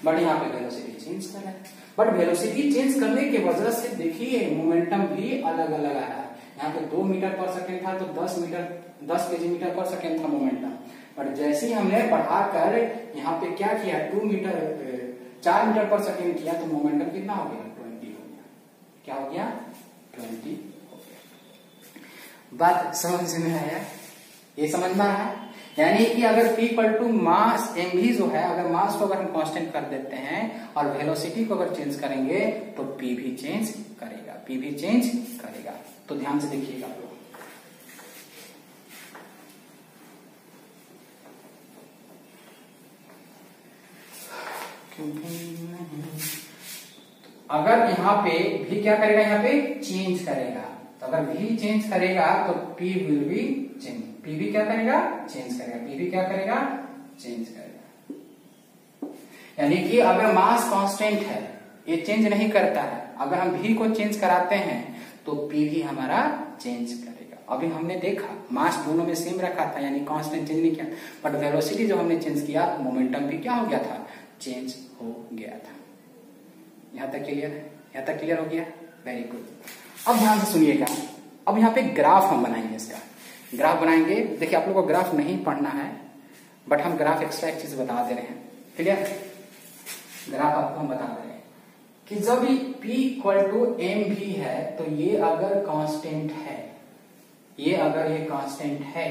बट यहाँ पे वेलोसिटी चेंज कर रहा है, बट वेलोसिटी चेंज करने की वजह से देखिए मोमेंटम भी अलग अलग आ रहा है। यहाँ पे 2 मीटर पर सेकेंड था तो 10 kg मीटर पर सेकेंड था मोमेंटम, बट जैसे ही हमने बढ़ाकर यहाँ पे क्या किया, 4 मीटर पर सेकेंड किया, तो मोमेंटम कितना हो गया, 20 हो गया। क्या हो गया, 20 हो गया। बात समझ में आया? ये समझना है, यानी कि अगर P equal to mass mv जो है, अगर मास को अगर हम कांस्टेंट कर देते हैं और वेलोसिटी को अगर चेंज करेंगे तो P भी चेंज करेगा, P भी चेंज करेगा। तो ध्यान से देखिएगा आप लोग, अगर यहाँ पे भी क्या करेगा, यहाँ पे चेंज करेगा, तो अगर भी चेंज करेगा तो P will be change, P भी क्या करेगा, चेंज करेगा, P भी क्या करेगा, चेंज करेगा। यानी कि अगर मास कांस्टेंट है, ये चेंज नहीं करता है, अगर हम भी को चेंज कराते हैं तो P भी हमारा चेंज करेगा। अभी हमने देखा मास दोनों में सेम रखा था, यानी कांस्टेंट चेंज नहीं किया, बट वेलोसिटी जब हमने चेंज किया मोमेंटम भी क्या हो गया था, चेंज हो गया था। यहां तक क्लियर है? यहां तक क्लियर हो गया? Very good. अब ध्यान से सुनिएगा, अब यहाँ पे ग्राफ हम बनाएंगे, इसका ग्राफ बनाएंगे। देखिए आप लोग को ग्राफ नहीं पढ़ना है, बट हम ग्राफ एक्स्ट्रा एक चीज बता दे रहे हैं, क्लियर? ग्राफ आपको हम बता रहे हैं कि जब P इक्वल टू एम भी है तो ये अगर कांस्टेंट है, ये अगर ये कांस्टेंट है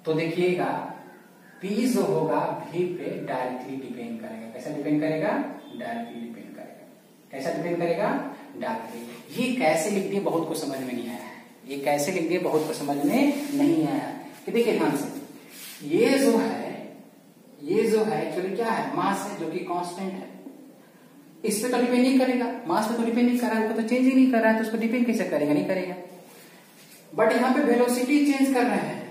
तो देखिएगा P जो होगा V पे डायरेक्टली डिपेंड करेगा। कैसा डिपेंड करेगा? डायरेक्टली डिपेंड करेगा। कैसा डिपेंड करेगा? डायरेक्टली। ये कैसे लिख दिए बहुत को समझ में नहीं आया है, ये कैसे लिख दिए बहुत को समझ में नहीं आया कि देखिए ध्यान से, ये जो है एक्चुअली क्या है? मास है जो कि कांस्टेंट है। इस पे तो डिपेंड नहीं करेगा, मास पे तो डिपेंड नहीं कर रहा है, उसको तो चेंज ही नहीं कर रहा है, तो उसको डिपेंड कैसे करेगा? नहीं करेगा। बट यहाँ पे वेलोसिटी चेंज कर रहे हैं,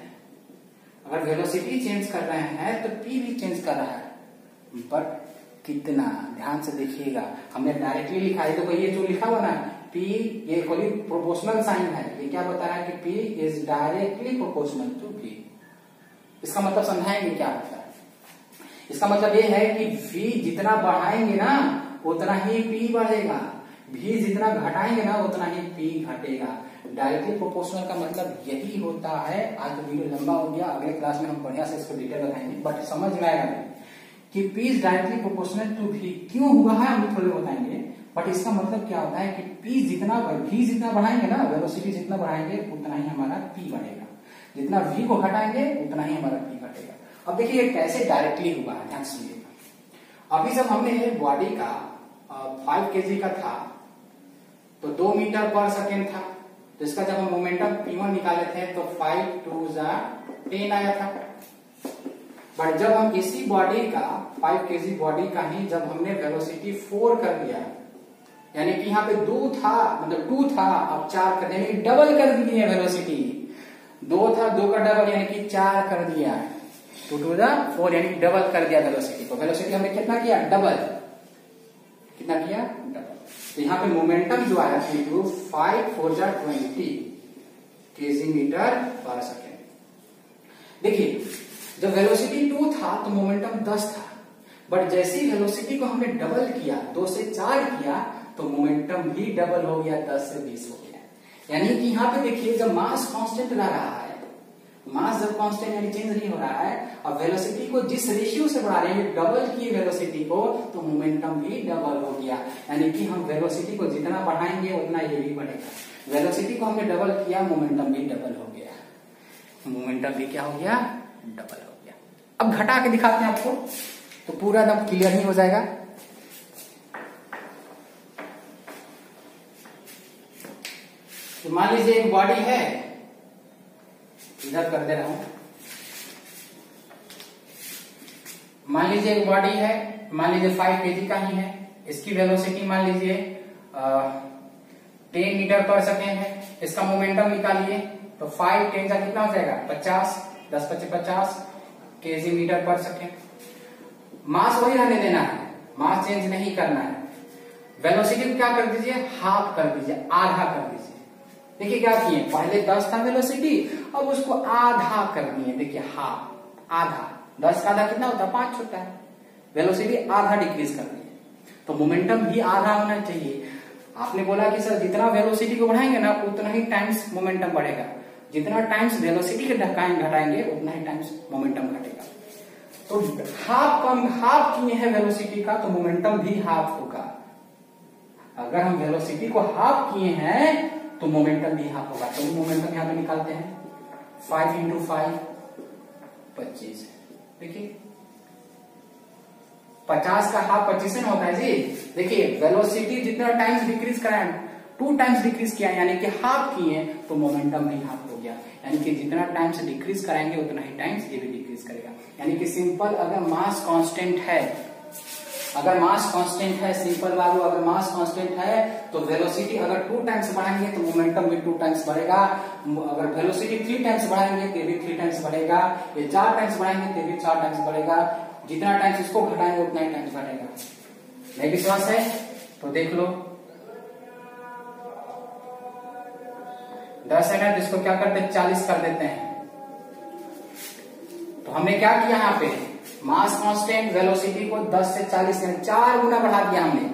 अगर वेलोसिटी चेंज कर रहे हैं तो P भी चेंज कर रहा है, बट कितना? ध्यान से देखिएगा, हमने डायरेक्टली लिखा है, तो ये जो लिखा हुआ ना P, ये कोई प्रोपोर्शनल साइन है, ये क्या बता रहा है कि P is directly proportional to V। इसका मतलब समझाएंगे क्या होता है? इसका मतलब ये है कि V जितना बढ़ाएंगे ना उतना ही P बढ़ेगा, V जितना घटाएंगे ना उतना ही P घटेगा। डायरेक्टली प्रोपोर्शनल का मतलब यही होता है। आज तो वीडियो लंबा हो गया, अगले क्लास में हम बढ़िया से इसको डिटेल लगाएंगे, बट समझ में आएगा कि P is directly proportional to V क्यों हुआ है हम थोड़े बताएंगे। बट इसका मतलब क्या होता है कि V जितना बढ़ाएंगे ना, वेलोसिटी जितना बढ़ाएंगे उतना ही हमारा P बढ़ेगा, जितना V को घटाएंगे उतना ही हमारा P घटेगा। अब देखिए कैसे डायरेक्टली हुआ है, ध्यान सुनिएगा। अभी जब हमने बॉडी का 5 kg का था तो 2 मीटर पर सेकेंड था, तो इसका जब हम मोमेंटम P1 निकाले थे तो 5 2 10 आया था। बट जब हम इसी बॉडी का 5 kg बॉडी का ही जब हमने वेलोसिटी 4 कर दिया, यानी कि यहाँ पे 2 था, मतलब 2 था, अब 4 कर दिया, डबल कर दिए वेलोसिटी। 2 था, 2 का डबल यानी कि 4 कर दिया, 2 2 4 यानी डबल कर दिया वेलोसिटी को। वेलोसिटी हमने कितना किया? डबल। कितना किया? डबल। तो यहाँ पे मोमेंटम जो आया 3 2 5 4 20 kg मीटर पर सेकेंड। देखिए जब वेलोसिटी 2 था तो मोमेंटम 10 था, बट जैसे ही वेलोसिटी को हमने डबल किया, 2 से 4 किया, तो मोमेंटम भी डबल हो गया, 10 से 20 हो गया। यानी कि यहाँ पे देखिए जब मास कांस्टेंट रह रहा है, मास जब कांस्टेंट यानी चेंज नहीं हो रहा है, और वेलोसिटी को जिस रेशियो से बढ़ा रहे हैं, डबल किए वेलोसिटी को, तो मोमेंटम भी डबल हो गया। यानी कि हम वेलोसिटी को जितना बढ़ाएंगे उतना ये भी बढ़ेगा। वेलोसिटी को हमने डबल किया, मोमेंटम भी डबल हो गया, मोमेंटम भी क्या हो गया? डबल हो गया। अब घटा के दिखाते हैं आपको, तो पूरा एकदम क्लियर ही हो जाएगा। तो मान लीजिए एक बॉडी है, इधर कर दे रहा हूं, मान लीजिए एक बॉडी है, मान लीजिए 5 kg का ही है, इसकी वेलोसिटी मान लीजिए 10 मीटर पर सेकेंड है, इसका मोमेंटम निकालिए तो 5 10 का कितना हो जाएगा? 50, 10 25 50 kg मीटर पर सेकेंड। मास वही रहने देना है, मास चेंज नहीं करना है। वेलोसिटी को क्या कर दीजिए? हाफ कर दीजिए, आधा कर दीजिए। देखिए क्या किए, पहले 10 था वेलोसिटी, अब उसको आधा कर दिए। देखिए हाफ, आधा, 10 का आधा कितना होता है? 5 होता है। वेलोसिटी आधा डिक्रीज कर दिए, तो मोमेंटम भी आधा होना चाहिए। आपने बोला कि सर जितना वेलोसिटी को बढ़ाएंगे ना उतना ही टाइम्स मोमेंटम बढ़ेगा, जितना टाइम्स वेलोसिटी के घटाएंगे उतना ही टाइम्स मोमेंटम घटेगा। तो हाफ किए हैं वेलोसिटी का, तो मोमेंटम भी हाफ होगा। अगर हम वेलोसिटी को हाफ किए हैं तो मोमेंटम भी हाफ होगा। तो मोमेंटम यहां पे निकालते हैं, 5 इंटू 5 25। देखिए 50 का हाफ 25 में होता है जी। देखिए वेलोसिटी जितना टाइम्स डिक्रीज कराएं, 2 टाइम्स डिक्रीज किया, यानी कि हाफ किए, तो मोमेंटम भी हाफ हो गया। यानी कि जितना टाइम्स डिक्रीज कराएंगे उतना ही टाइम्स ये भी डिक्रीज करेगा। यानी कि सिंपल, अगर मास कांस्टेंट है, अगर मास कांस्टेंट है, सिंपल वालों, अगर मास कांस्टेंट है तो वेलोसिटी अगर 2 टाइम्स बढ़ाएंगे तो मोमेंटम भी 2 टाइम्स बढ़ेगा। अगर वेलोसिटी 3 टाइम्स बढ़ाएंगे तो भी 3 टाइम्स बढ़ेगा, ये 4 टाइम्स बढ़ाएंगे तो भी 4 टाइम्स बढ़ेगा। जितना टाइम्स इसको घटाएंगे उतना ही टाइम्स बढ़ेगा। नहीं विश्वास है तो देख लो, 10 है, जिसको क्या करते हैं 40 कर देते हैं। तो हमने क्या किया यहाँ पे, मास कांस्टेंट वेलोसिटी को 10 से 40 यानी 4 गुना बढ़ा दिया हमने,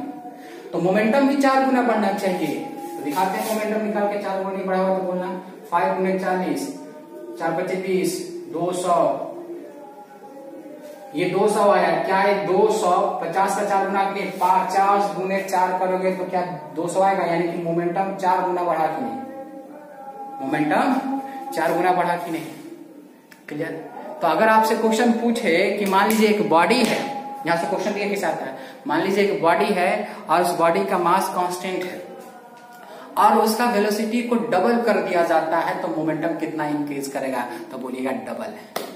तो मोमेंटम भी 4 गुना बढ़ना चाहिए। तो दिखाते हैं मोमेंटम निकाल के, 4 गुना नहीं बढ़ा हुआ तो बोलना 5 गुने 40, 4 25 20, 200, ये 200 आया, क्या है 200, 50 का 4 गुना किए, 50 गुने 4 करोगे तो क्या 200 आएगा, यानी कि मोमेंटम 4 गुना बढ़ा कि नहीं, मोमेंटम 4 गुना बढ़ा कि नहीं, क्लियर। तो अगर आपसे क्वेश्चन पूछे कि मान लीजिए एक बॉडी है, यहां से क्वेश्चन दिया कैसे आता है, मान लीजिए एक बॉडी है और उस बॉडी का मास कांस्टेंट है और उसका वेलोसिटी को डबल कर दिया जाता है, तो मोमेंटम कितना इंक्रीज करेगा, तो बोलिएगा डबल है।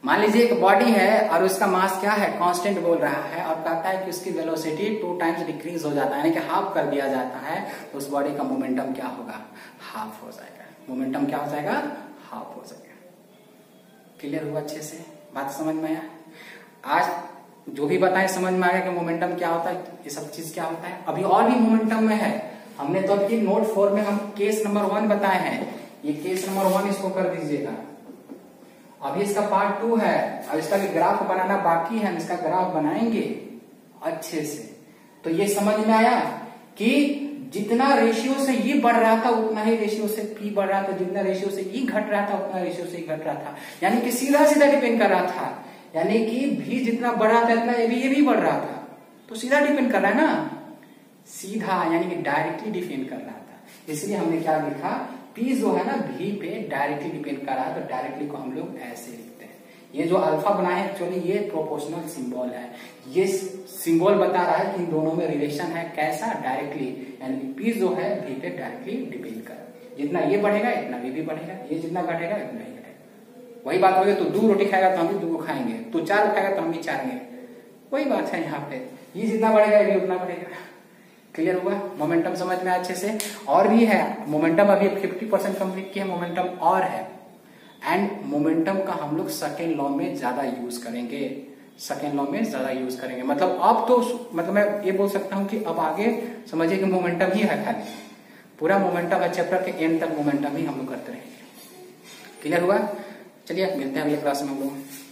मान लीजिए एक बॉडी है और उसका मास क्या है, कांस्टेंट बोल रहा है और कहता है कि उसकी वेलोसिटी 2 टाइम्स डिक्रीज हो जाता है, यानी कि हाफ कर दिया जाता है, तो उस बॉडी का मोमेंटम क्या होगा, हाफ हो जाएगा। मोमेंटम क्या हो जाएगा, हाफ हो जाएगा। क्लियर हुआ अच्छे से, बात समझ में आया। आज जो भी बताएं समझ में आया कि मोमेंटम क्या होता है, ये सब चीज क्या होता है। अभी और भी मोमेंटम में है, हमने तो अभी नोट 4 में हम केस नंबर 1 बताए हैं, ये केस नंबर 1 इसको कर दीजिएगा। अभी इसका पार्ट 2 है, अब इसका भी ग्राफ बनाना बाकी है, हम इसका ग्राफ बनाएंगे अच्छे से। तो ये समझ में आया कि जितना रेशियो से ये बढ़ रहा था उतना ही रेशियो से पी बढ़ रहा था, जितना रेशियो से ई घट रहा था उतना रेशियो से घट रहा था, यानी कि सीधा सीधा डिपेंड कर रहा था, यानी कि भी जितना बढ़ रहा था इतना ये भी बढ़ रहा था, तो सीधा डिपेंड कर रहा है ना, सीधा यानी कि डायरेक्टली डिपेंड कर रहा था। इसलिए हमने क्या लिखा, पी जो है ना भी पे डायरेक्टली डिपेंड कर रहा है, तो डायरेक्टली को हम लोग ऐसे लिखते हैं। ये जो अल्फा बनाए हैं एक्चुअली ये प्रोपोर्शनल सिंबल है, ये सिंबल बता रहा है कि इन दोनों में रिलेशन है, कैसा, डायरेक्टली, यानी पी जो है भी पे डायरेक्टली डिपेंड कर, जितना ये बढ़ेगा इतना भी बढ़ेगा, ये जितना घटेगा इतना ही घटेगा। वही बात होगी, तो 2 रोटी खाएगा तो हम भी 2 खाएंगे, तो 4 खाएगा तो हम भी 4 खाएंगे, वही बात है यहाँ पे, ये जितना बढ़ेगा ये उतना बढ़ेगा। क्लियर हुआ, मोमेंटम समझ में अच्छे से। और भी है मोमेंटम, अभी 50% कंप्लीट किया, मोमेंटम और है, एंड मोमेंटम का हम लोग सेकेंड लॉ में ज्यादा यूज करेंगे, सेकेंड लॉ में ज्यादा यूज करेंगे। मतलब अब तो मतलब मैं ये बोल सकता हूं कि अब आगे समझिए कि मोमेंटम ही है, खाली पूरा मोमेंटम है, चैप्टर के एंड तक मोमेंटम ही हम लोग करते रहेंगे। क्लियर हुआ, चलिए मिलते हैं अगले क्लास में हम लोग।